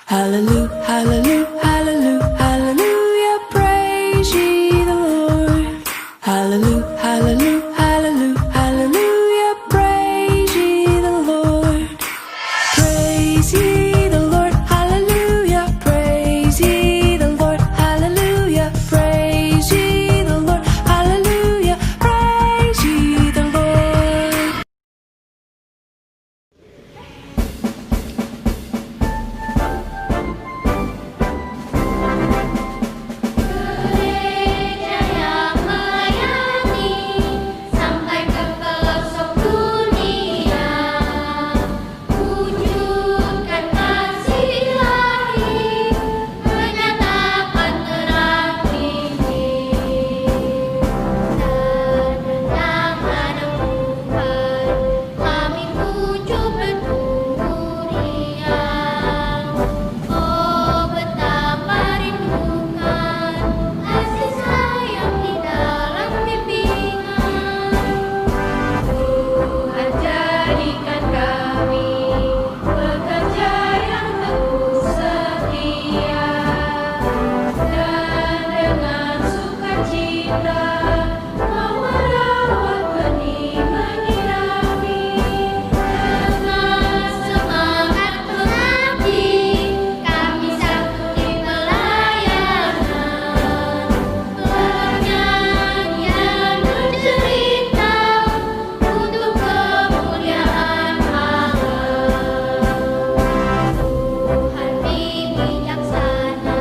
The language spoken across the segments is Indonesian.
Hallelujah, hallelujah, hallelujah, hallelujah, praise ye the Lord. Hallelujah, hallelujah, hallelujah, hallelujah, praise ye the Lord. Praise ye the Lord, hallelujah, praise ye the Lord, hallelujah, praise ye the Lord, hallelujah, praise ye the Lord. Gereja yang melayani sampai ke pelosok dunia, wujudkan kasih ilahi, menyatakan terang Injil. Dan menemukan kami pujuk bertumbuh riang. Oh, betapa rindukan kasih sayang di dalam bimbingan. Tuhan jadikan kami pekerja yang teguh setia, dan dengan sukacita mau merawat benih menyirami. Dengan semangat mengabdi, kami satu di pelayanan. Bernyanyian bercerita untuk kemuliaan Allah. Tuhan bijaksana,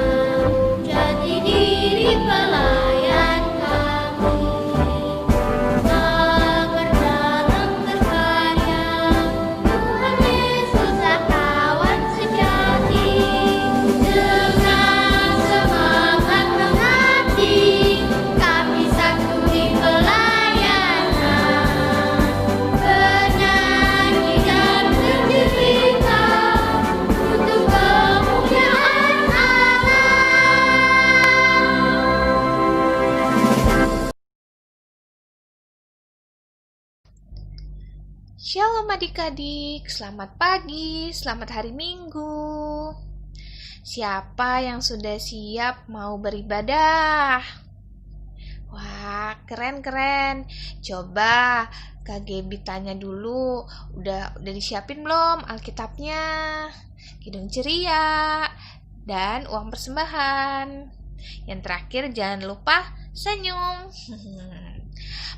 jati diri pelayan kami. Agar dalam berkarya, Tuhan Yesus kawan sejati. Dengan semangat mengabdi, kami satu di pelayanan. Bernyanyi dan bercerita untuk kemuliaan Allah. Shalom adik-adik, selamat pagi, selamat hari Minggu. Siapa yang sudah siap mau beribadah? Wah, keren-keren. Coba Kak Gebi tanya dulu, udah disiapin belum Alkitabnya? Kidung ceria dan uang persembahan. Yang terakhir jangan lupa senyum.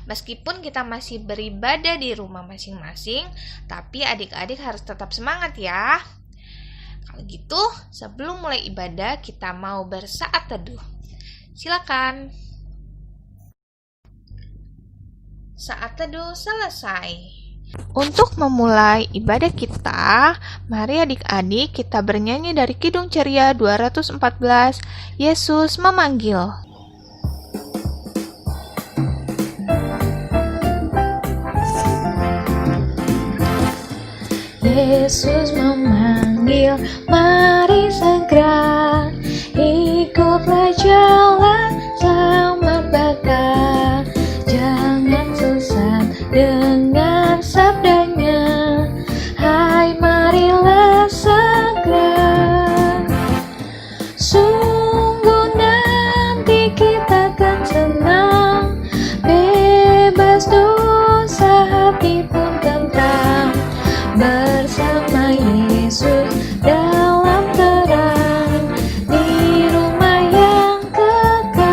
Meskipun kita masih beribadah di rumah masing-masing, tapi adik-adik harus tetap semangat ya. Kalau gitu, sebelum mulai ibadah, kita mau bersaat teduh. Silakan. Saat teduh selesai. Untuk memulai ibadah kita, mari adik-adik kita bernyanyi dari Kidung Ceria 214, Yesus memanggil. Yesus memanggil, mari segera ikutlah jalan selamat bakal. Jangan sesat dengan sabdanya, hai marilah segera. Sungguh nanti kita akan senang, bebas dosa hati pun tentram. Bersama Yesus dalam terang di rumah yang kekal.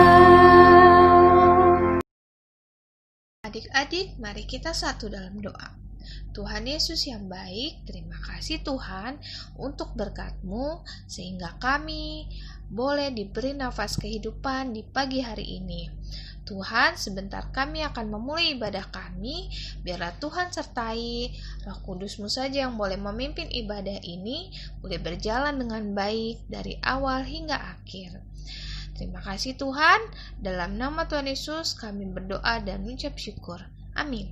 Adik-adik, mari kita satu dalam doa. Tuhan Yesus yang baik, terima kasih Tuhan untuk berkat-Mu sehingga kami boleh diberi nafas kehidupan di pagi hari ini. Tuhan, sebentar kami akan memulai ibadah kami, biarlah Tuhan sertai, Roh Kudus-Mu saja yang boleh memimpin ibadah ini, boleh berjalan dengan baik dari awal hingga akhir. Terima kasih Tuhan, dalam nama Tuhan Yesus kami berdoa dan mengucap syukur. Amin.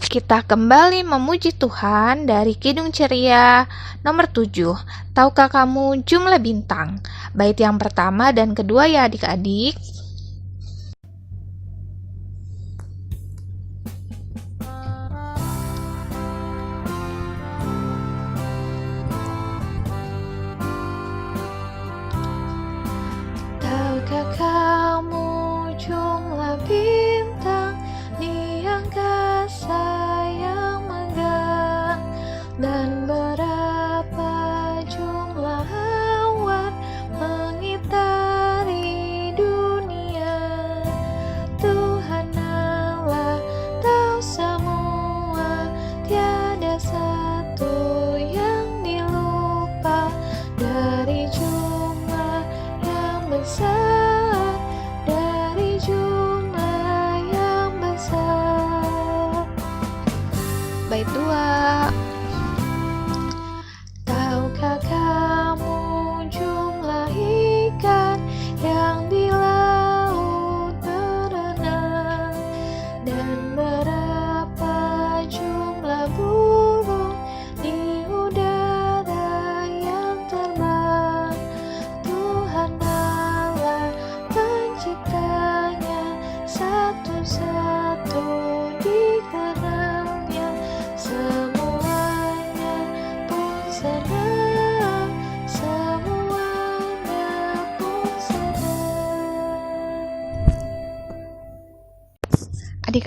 Kita kembali memuji Tuhan dari Kidung Ceria nomor 7. Tahukah kamu jumlah bintang? Bait yang pertama dan kedua ya adik-adik.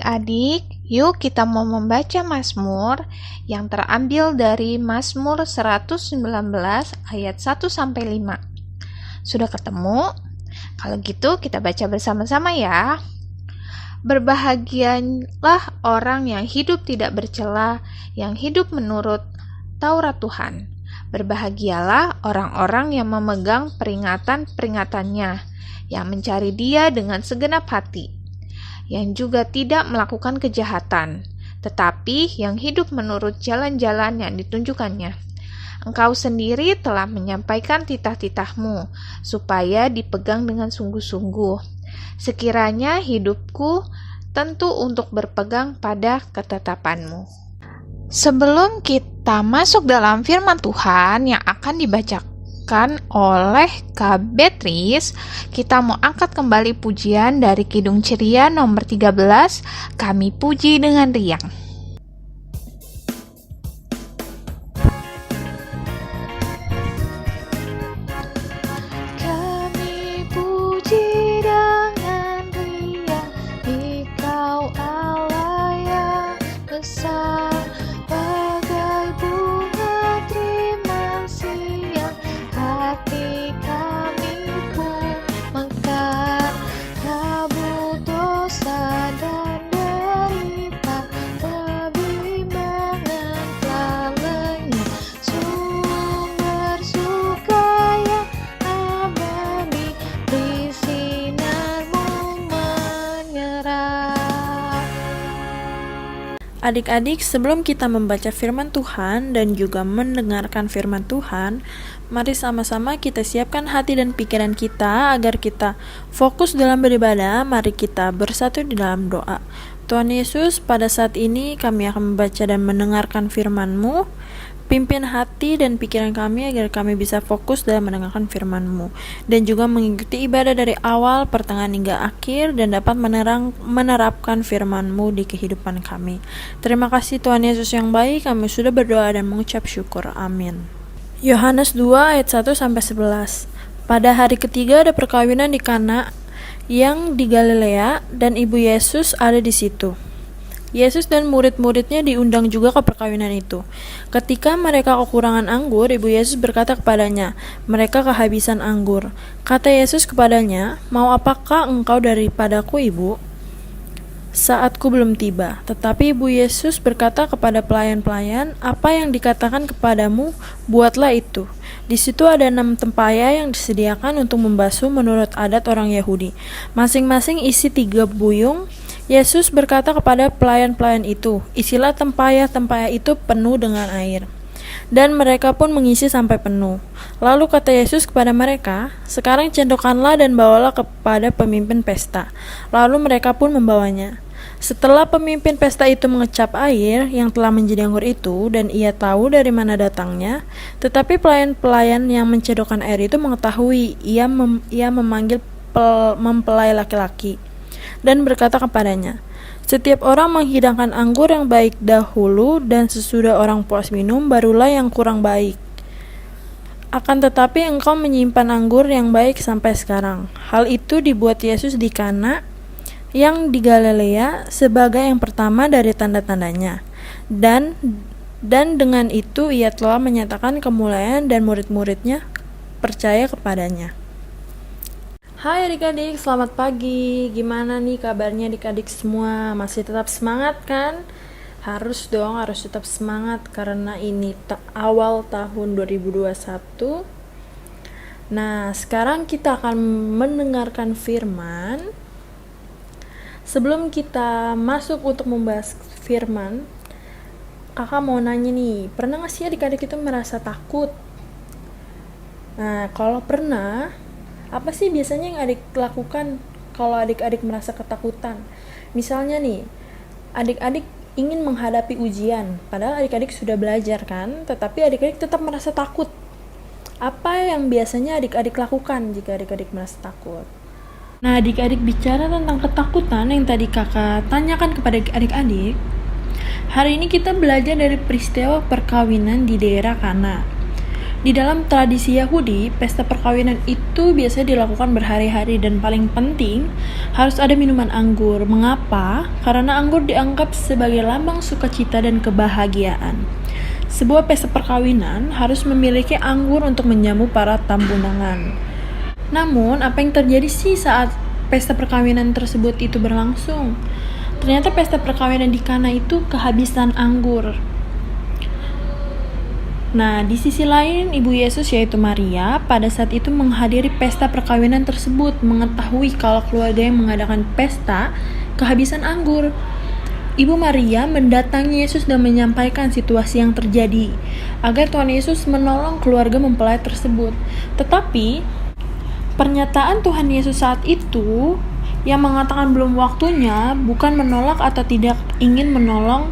adik-adik, yuk kita mau membaca Mazmur yang terambil dari Mazmur 119 ayat 1-5. Sudah ketemu? Kalau gitu kita baca bersama-sama ya. Berbahagialah orang yang hidup tidak bercela, yang hidup menurut Taurat Tuhan. Berbahagialah orang-orang yang memegang peringatan-peringatannya, yang mencari Dia dengan segenap hati, yang juga tidak melakukan kejahatan, tetapi yang hidup menurut jalan-jalan yang ditunjukkannya. Engkau sendiri telah menyampaikan titah-titahmu, supaya dipegang dengan sungguh-sungguh. Sekiranya hidupku tentu untuk berpegang pada ketetapanmu. Sebelum kita masuk dalam firman Tuhan yang akan dibacakan oleh Kak Beatrice, kita mau angkat kembali pujian dari Kidung Ceria nomor 13, Kami Puji dengan Riang. Kami puji dengan riang, Engkau Allah yang besar, bagai bunga terima siang, hati kami pun mekar, kabut dosa dan derita, kebimbangan telah lenyap, sumber suka yang abadi, di sinarmu menyerap. Adik-adik, sebelum kita membaca firman Tuhan dan juga mendengarkan firman Tuhan, mari sama-sama kita siapkan hati dan pikiran kita agar kita fokus dalam beribadah. Mari kita bersatu di dalam doa. Tuhan Yesus, pada saat ini kami akan membaca dan mendengarkan firman-Mu. Pimpin hati dan pikiran kami agar kami bisa fokus dalam mendengarkan firman-Mu dan juga mengikuti ibadah dari awal, pertengahan hingga akhir dan dapat menerapkan firman-Mu di kehidupan kami. Terima kasih Tuhan Yesus yang baik, kami sudah berdoa dan mengucap syukur. Amin. Yohanes 2 ayat 1-11. Pada hari ketiga ada perkawinan di Kana yang di Galilea dan ibu Yesus ada di situ. Yesus dan murid-muridnya diundang juga ke perkawinan itu. Ketika mereka kekurangan anggur, ibu Yesus berkata kepadanya, mereka kehabisan anggur. Kata Yesus kepadanya, mau apakah engkau daripadaku, ibu? Saatku belum tiba. Tetapi ibu Yesus berkata kepada pelayan-pelayan, apa yang dikatakan kepadamu, buatlah itu. Di situ ada 6 tempayan yang disediakan untuk membasuh menurut adat orang Yahudi. Masing-masing isi 3 buyung. Yesus berkata kepada pelayan-pelayan itu, isilah tempayan itu penuh dengan air. Dan mereka pun mengisi sampai penuh. Lalu kata Yesus kepada mereka, sekarang cendokkanlah dan bawalah kepada pemimpin pesta. Lalu mereka pun membawanya. Setelah pemimpin pesta itu mengecap air yang telah menjadi anggur itu, dan ia tahu dari mana datangnya, tetapi pelayan-pelayan yang mencedokkan air itu mengetahui, ia memanggil mempelai laki-laki dan berkata kepadanya, setiap orang menghidangkan anggur yang baik dahulu, dan sesudah orang puas minum, barulah yang kurang baik. Akan tetapi engkau menyimpan anggur yang baik sampai sekarang. Hal itu dibuat Yesus di Kana yang di Galilea sebagai yang pertama dari tanda-tandanya. Dan dengan itu ia telah menyatakan kemuliaan dan murid-muridnya percaya kepadanya. Hai adik-adik, selamat pagi. Gimana nih kabarnya adik-adik semua? Masih tetap semangat kan? Harus dong, harus tetap semangat karena ini awal tahun 2021. Nah, sekarang kita akan mendengarkan firman. Sebelum kita masuk untuk membahas firman, kakak mau nanya nih, pernah gak sih adik-adik itu merasa takut? Nah, kalau pernah, apa sih biasanya yang adik lakukan kalau adik-adik merasa ketakutan? Misalnya nih, adik-adik ingin menghadapi ujian, padahal adik-adik sudah belajar kan, tetapi adik-adik tetap merasa takut. Apa yang biasanya adik-adik lakukan jika adik-adik merasa takut? Nah, adik-adik bicara tentang ketakutan yang tadi kakak tanyakan kepada adik-adik. Hari ini kita belajar dari peristiwa perkawinan di daerah Kana. Di dalam tradisi Yahudi, pesta perkawinan itu biasanya dilakukan berhari-hari dan paling penting harus ada minuman anggur. Mengapa? Karena anggur dianggap sebagai lambang sukacita dan kebahagiaan. Sebuah pesta perkawinan harus memiliki anggur untuk menjamu para tamu undangan. Namun, apa yang terjadi sih saat pesta perkawinan tersebut itu berlangsung? Ternyata pesta perkawinan di Kana itu kehabisan anggur. Nah, di sisi lain, Ibu Yesus yaitu Maria pada saat itu menghadiri pesta perkawinan tersebut, mengetahui kalau keluarga yang mengadakan pesta kehabisan anggur. Ibu Maria mendatangi Yesus dan menyampaikan situasi yang terjadi, agar Tuhan Yesus menolong keluarga mempelai tersebut. Tetapi, pernyataan Tuhan Yesus saat itu yang mengatakan belum waktunya bukan menolak atau tidak ingin menolong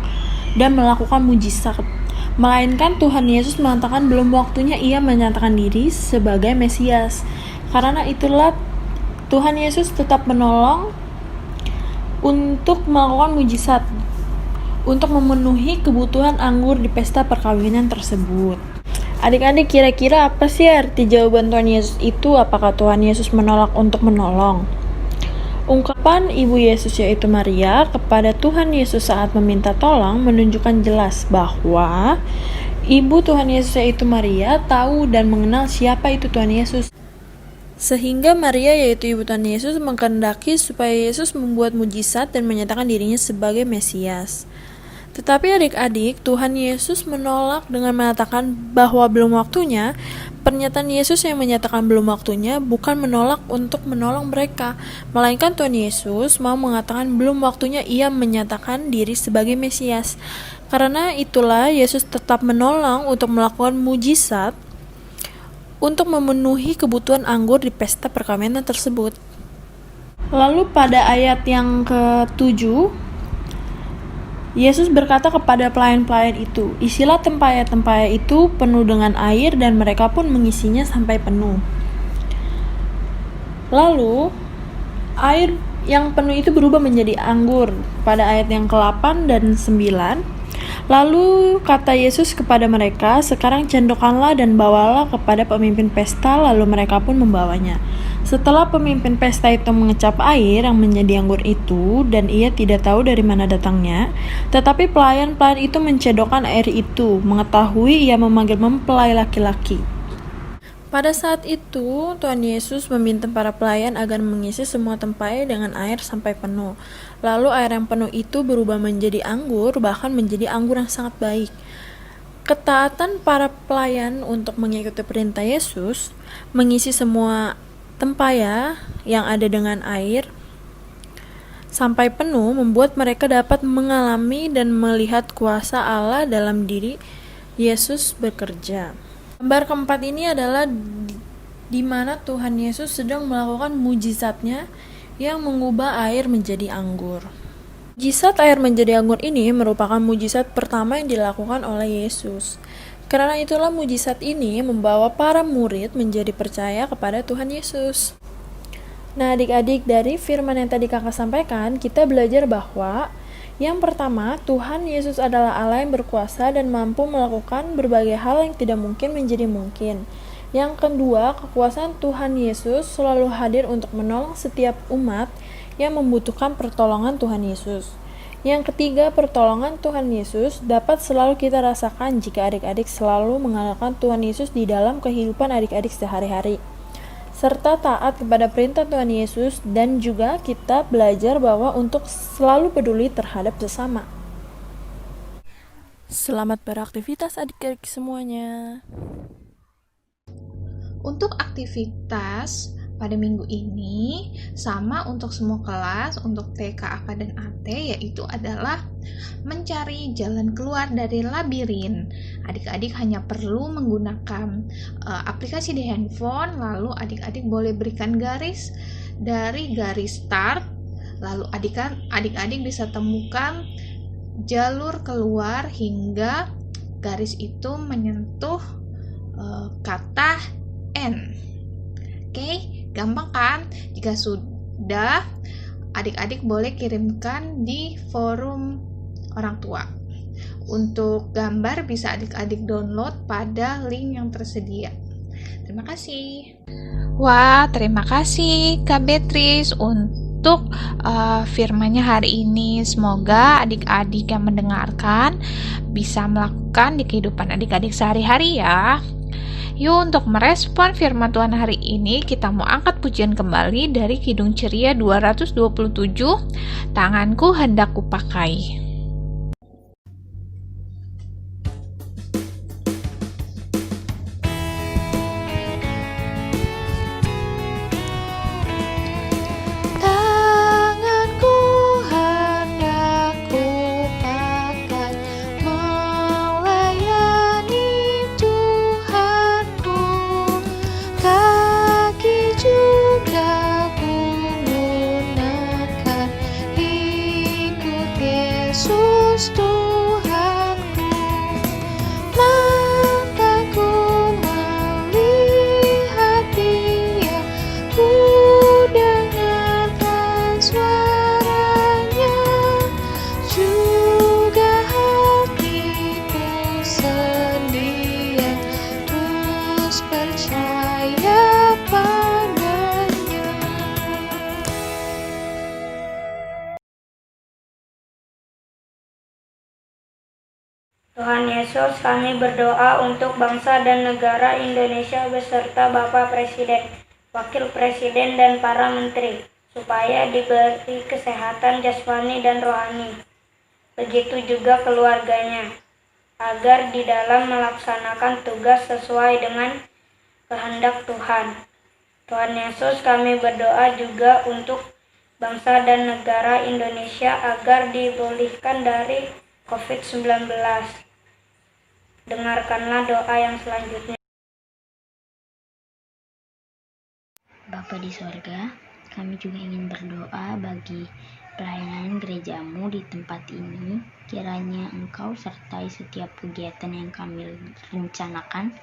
dan melakukan mujizat. Melainkan Tuhan Yesus mengatakan belum waktunya ia menyatakan diri sebagai Mesias. Karena itulah Tuhan Yesus tetap menolong untuk melakukan mujizat, untuk memenuhi kebutuhan anggur di pesta perkawinan tersebut. Adik-adik, kira-kira apa sih arti jawaban Tuhan Yesus itu? Apakah Tuhan Yesus menolak untuk menolong? Ungkapan Ibu Yesus yaitu Maria kepada Tuhan Yesus saat meminta tolong menunjukkan jelas bahwa Ibu Tuhan Yesus yaitu Maria tahu dan mengenal siapa itu Tuhan Yesus. Sehingga Maria yaitu Ibu Tuhan Yesus mengkehendaki supaya Yesus membuat mujizat dan menyatakan dirinya sebagai Mesias. Tetapi adik-adik, Tuhan Yesus menolak dengan mengatakan bahwa belum waktunya. Pernyataan Yesus yang menyatakan belum waktunya bukan menolak untuk menolong mereka, melainkan Tuhan Yesus mau mengatakan belum waktunya ia menyatakan diri sebagai Mesias. Karena itulah Yesus tetap menolong untuk melakukan mujizat untuk memenuhi kebutuhan anggur di pesta perkawinan tersebut. Lalu pada ayat yang ke-7, Yesus berkata kepada pelayan-pelayan itu, "Isilah tempayan-tempayan itu penuh dengan air," dan mereka pun mengisinya sampai penuh. Lalu, air yang penuh itu berubah menjadi anggur pada ayat yang ke-8 dan 9. Lalu kata Yesus kepada mereka, "Sekarang cendokkanlah dan bawalah kepada pemimpin pesta," lalu mereka pun membawanya. Setelah pemimpin pesta itu mengecap air yang menjadi anggur itu, dan ia tidak tahu dari mana datangnya, tetapi pelayan-pelayan itu mencedokkan air itu, mengetahui ia memanggil mempelai laki-laki. Pada saat itu, Tuhan Yesus meminta para pelayan agar mengisi semua tempayan dengan air sampai penuh. Lalu air yang penuh itu berubah menjadi anggur, bahkan menjadi anggur yang sangat baik. Ketaatan para pelayan untuk mengikuti perintah Yesus, mengisi semua tempayan yang ada dengan air sampai penuh, membuat mereka dapat mengalami dan melihat kuasa Allah dalam diri Yesus bekerja. Gambar keempat ini adalah di mana Tuhan Yesus sedang melakukan mujizatnya yang mengubah air menjadi anggur. Mujizat air menjadi anggur ini merupakan mujizat pertama yang dilakukan oleh Yesus. Karena itulah mujizat ini membawa para murid menjadi percaya kepada Tuhan Yesus. Nah, adik-adik, dari firman yang tadi kakak sampaikan, kita belajar bahwa yang pertama, Tuhan Yesus adalah Allah yang berkuasa dan mampu melakukan berbagai hal yang tidak mungkin menjadi mungkin. Yang kedua, kekuasaan Tuhan Yesus selalu hadir untuk menolong setiap umat yang membutuhkan pertolongan Tuhan Yesus. Yang ketiga, pertolongan Tuhan Yesus dapat selalu kita rasakan jika adik-adik selalu mengandalkan Tuhan Yesus di dalam kehidupan adik-adik sehari-hari, serta taat kepada perintah Tuhan Yesus, dan juga kita belajar bahwa untuk selalu peduli terhadap sesama. Selamat beraktivitas adik-adik semuanya. Untuk aktivitas pada minggu ini sama untuk semua kelas, untuk TK, AK, dan AT, yaitu adalah mencari jalan keluar dari labirin. Adik-adik hanya perlu menggunakan aplikasi di handphone, lalu adik-adik boleh berikan garis dari garis start, lalu adik-adik bisa temukan jalur keluar hingga garis itu menyentuh kata N. Oke, gampang kan? Jika sudah, adik-adik boleh kirimkan di forum orang tua. Untuk gambar bisa adik-adik download pada link yang tersedia. Terima kasih. Wah, terima kasih Kak Beatrice untuk firman-Nya hari ini. Semoga adik-adik yang mendengarkan bisa melakukan di kehidupan adik-adik sehari-hari ya. Yuk, untuk merespon firman Tuhan hari ini, kita mau angkat pujian kembali dari Kidung Ceria 227, Tanganku Hendak Kupakai. Tanganku hendak kupakai melayani Tuhanku, kaki juga kugunakan ikut Yesus Tuhanku. Mataku melihat Dia, ku dengarkan suaranya, juga hatiku sedia terus percaya padanya. Tuhan Yesus, kami berdoa untuk bangsa dan negara Indonesia beserta Bapak Presiden, Wakil Presiden, dan para menteri, supaya diberi kesehatan jasmani dan rohani. Begitu juga keluarganya, agar di dalam melaksanakan tugas sesuai dengan kehendak Tuhan. Tuhan Yesus, kami berdoa juga untuk bangsa dan negara Indonesia agar dipulihkan dari COVID-19. Dengarkanlah doa yang selanjutnya. Bapa di sorga, kami juga ingin berdoa bagi pelayanan gerejamu di tempat ini. Kiranya Engkau sertai setiap kegiatan yang kami rencanakan.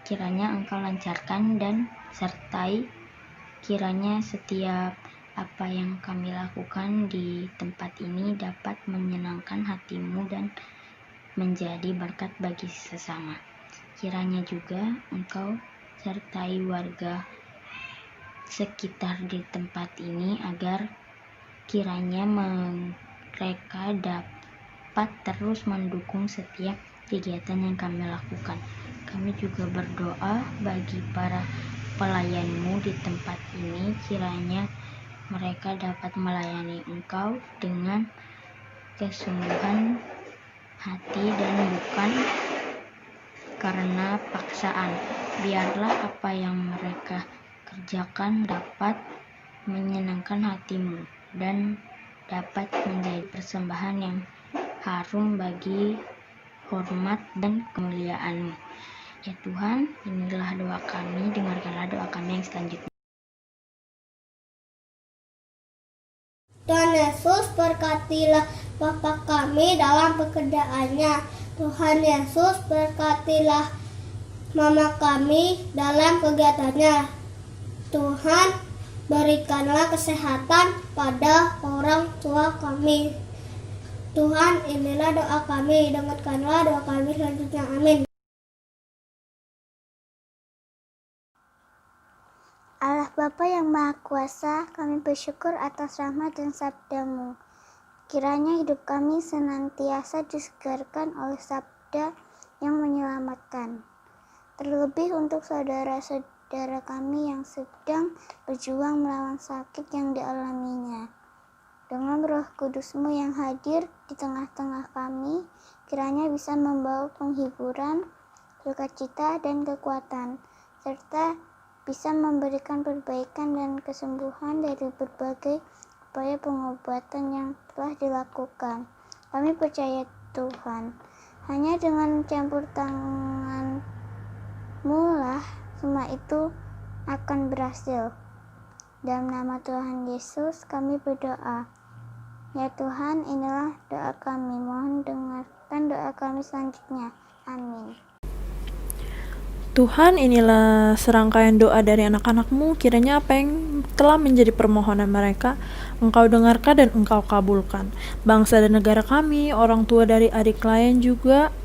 Kiranya Engkau lancarkan dan sertai. Kiranya setiap apa yang kami lakukan di tempat ini dapat menyenangkan hati-Mu dan menjadi berkat bagi sesama. Kiranya juga Engkau sertai warga sekitar di tempat ini agar kiranya mereka dapat terus mendukung setiap kegiatan yang kami lakukan. Kami juga berdoa bagi para pelayan-Mu di tempat ini, kiranya mereka dapat melayani Engkau dengan kesungguhan hati dan bukan karena paksaan. Biarlah apa yang mereka kerjakan dapat menyenangkan hati-Mu dan dapat menjadi persembahan yang harum bagi hormat dan kemuliaan-Mu. Ya Tuhan, inilah doa kami, dengarkanlah doa kami yang selanjutnya. Tuhan Yesus, berkatilah Bapa kami dalam pekerjaannya. Tuhan Yesus, berkatilah Mama kami dalam kegiatannya. Tuhan, berikanlah kesehatan pada orang tua kami. Tuhan, inilah doa kami, dengarkanlah doa kami selanjutnya. Amin. Allah Bapa yang Maha Kuasa, kami bersyukur atas rahmat dan sabda-Mu. Kiranya hidup kami senantiasa disegarkan oleh sabda yang menyelamatkan. Terlebih untuk saudara-saudara kami yang sedang berjuang melawan sakit yang dialaminya. Dengan Roh Kudus-Mu yang hadir di tengah-tengah kami, kiranya bisa membawa penghiburan, sukacita, dan kekuatan, serta bisa memberikan perbaikan dan kesembuhan dari berbagai upaya pengobatan yang telah dilakukan. Kami percaya Tuhan, hanya dengan campur tangan-Mu lah semua itu akan berhasil. Dalam nama Tuhan Yesus kami berdoa. Ya Tuhan, inilah doa kami. Mohon dengarkan doa kami selanjutnya. Amin. Tuhan, inilah serangkaian doa dari anak-anak-Mu. Kiranya apa yang telah menjadi permohonan mereka, Engkau dengarkan dan Engkau kabulkan. Bangsa dan negara kami, orang tua dari adik lain juga,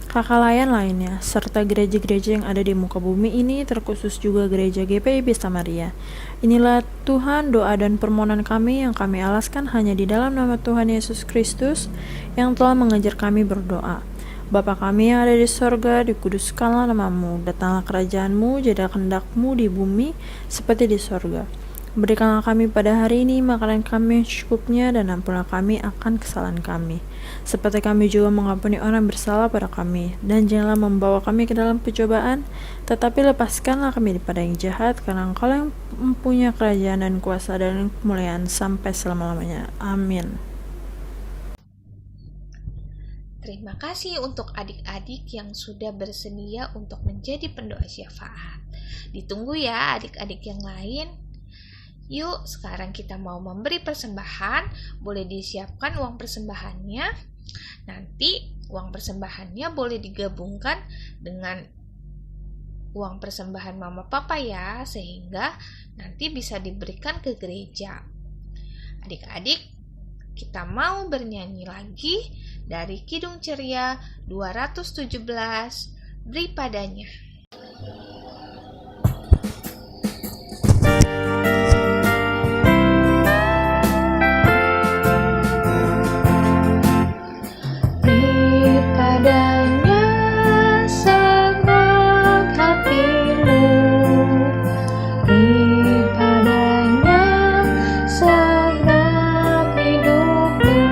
kakak layan lainnya, serta gereja-gereja yang ada di muka bumi ini, terkhusus juga gereja GPIB Samaria. Inilah Tuhan doa dan permohonan kami yang kami alaskan hanya di dalam nama Tuhan Yesus Kristus yang telah mengajar kami berdoa. Bapa kami yang ada di sorga, dikuduskanlah namamu, datanglah kerajaanmu, jadilah kehendak-mu di bumi seperti di sorga. Berikanlah kami pada hari ini makanan kami yang secukupnya, dan ampunilah kami akan kesalahan kami, seperti kami juga mengampuni orang bersalah pada kami. Dan janganlah membawa kami ke dalam pencobaan, tetapi lepaskanlah kami daripada yang jahat, karena Engkau yang mempunyai kerajaan dan kuasa dan kemuliaan sampai selama-lamanya. Amin. Terima kasih untuk adik-adik yang sudah bersedia untuk menjadi pendoa syafaat. Ditunggu ya adik-adik yang lain. Yuk, sekarang kita mau memberi persembahan. Boleh disiapkan uang persembahannya. Nanti uang persembahannya boleh digabungkan dengan uang persembahan mama papa ya, sehingga nanti bisa diberikan ke gereja. Adik-adik, kita mau bernyanyi lagi dari Kidung Ceria 217, Beri Padanya. Beri padanya segenap hatimu, beri padanya segenap hidupmu,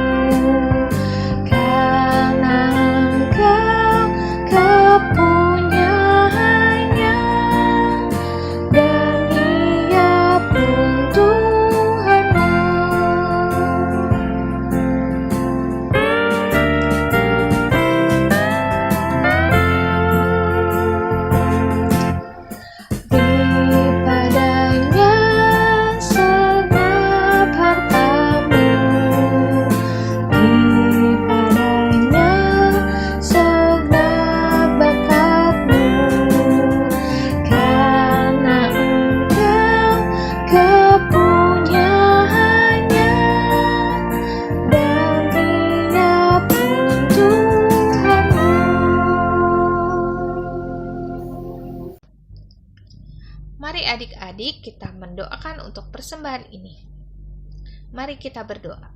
karena Engkau kepunyaannya, dan Dia pun Tuhanmu. Beri padanya segenap hartamu, beri padanya segenap bakatmu, karena Engkau kepunyaannya, dan Dia pun Tuhanmu. Mari adik-adik kita mendoakan untuk persembahan ini. Mari kita berdoa.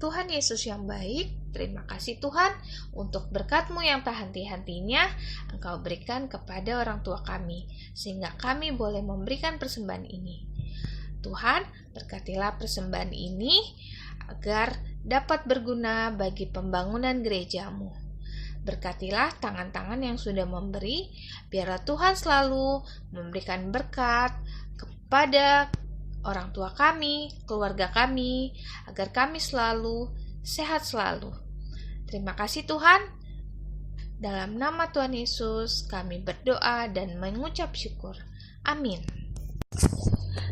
Tuhan Yesus yang baik, terima kasih Tuhan untuk berkat-Mu yang tak henti-hentinya Engkau berikan kepada orang tua kami, sehingga kami boleh memberikan persembahan ini. Tuhan, berkatilah persembahan ini agar dapat berguna bagi pembangunan gereja-Mu. Berkatilah tangan-tangan yang sudah memberi, biarlah Tuhan selalu memberikan berkat kepada orang tua kami, keluarga kami, agar kami selalu sehat selalu. Terima kasih Tuhan. Dalam nama Tuhan Yesus kami berdoa dan mengucap syukur. Amin.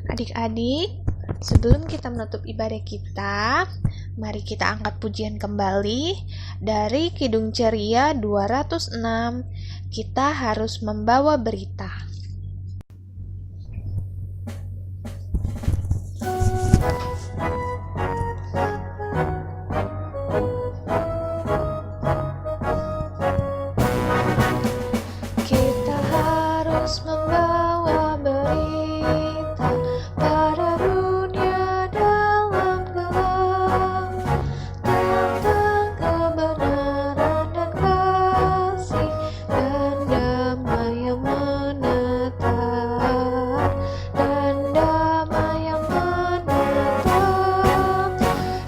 Adik-adik, sebelum kita menutup ibadah kita, mari kita angkat pujian kembali dari Kidung Ceria 206, Kita Harus Membawa Berita. Kita harus membawa berita pada dunia dalam gelap, tentang kebenaran dan kasih dan damai yang menetap, dan damai yang menetap.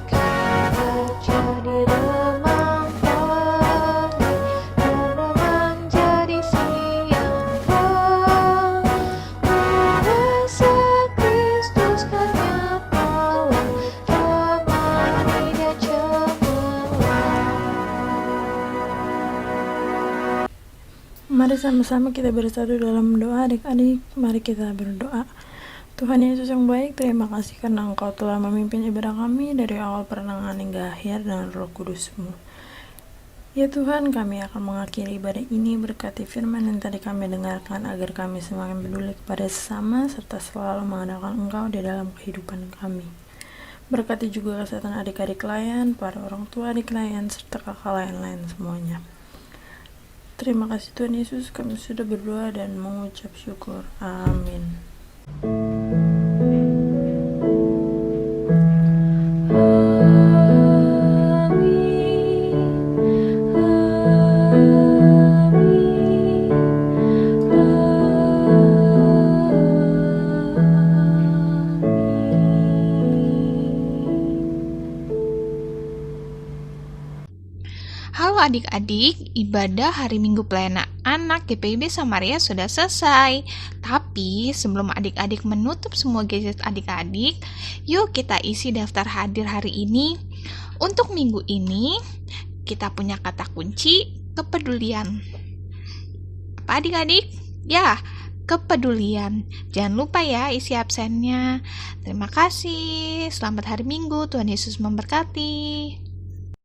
Kita jadi remang pagi dan remang jadi siang terang. Kuasa Kristus kan nyatalah, remang tidak cemerlang. Mari sama-sama kita bersatu dalam doa adik-adik. Mari kita berdoa. Tuhan Yesus yang baik, terima kasih karena Engkau telah memimpin ibadah kami dari awal pertengahan hingga akhir dengan Roh Kudus-Mu. Ya Tuhan, kami akan mengakhiri ibadah ini berkati firman yang tadi kami dengarkan, agar kami semakin peduli kepada sesama serta selalu mengandalkan Engkau di dalam kehidupan kami. Berkati juga kesehatan adik-adik layan, para orang tua adik layan, serta kakak lain-lain semuanya. Terima kasih Tuhan Yesus, kami sudah berdoa dan mengucap syukur. Amin. Halo adik-adik, ibadah hari Minggu Pelayanan Anak GPIB Samaria sudah selesai. Tapi sebelum adik-adik menutup semua gadget adik-adik, yuk kita isi daftar hadir hari ini. Untuk minggu ini, kita punya kata kunci kepedulian. Apa adik-adik? Ya, kepedulian. Jangan lupa ya isi absennya. Terima kasih. Selamat hari Minggu. Tuhan Yesus memberkati.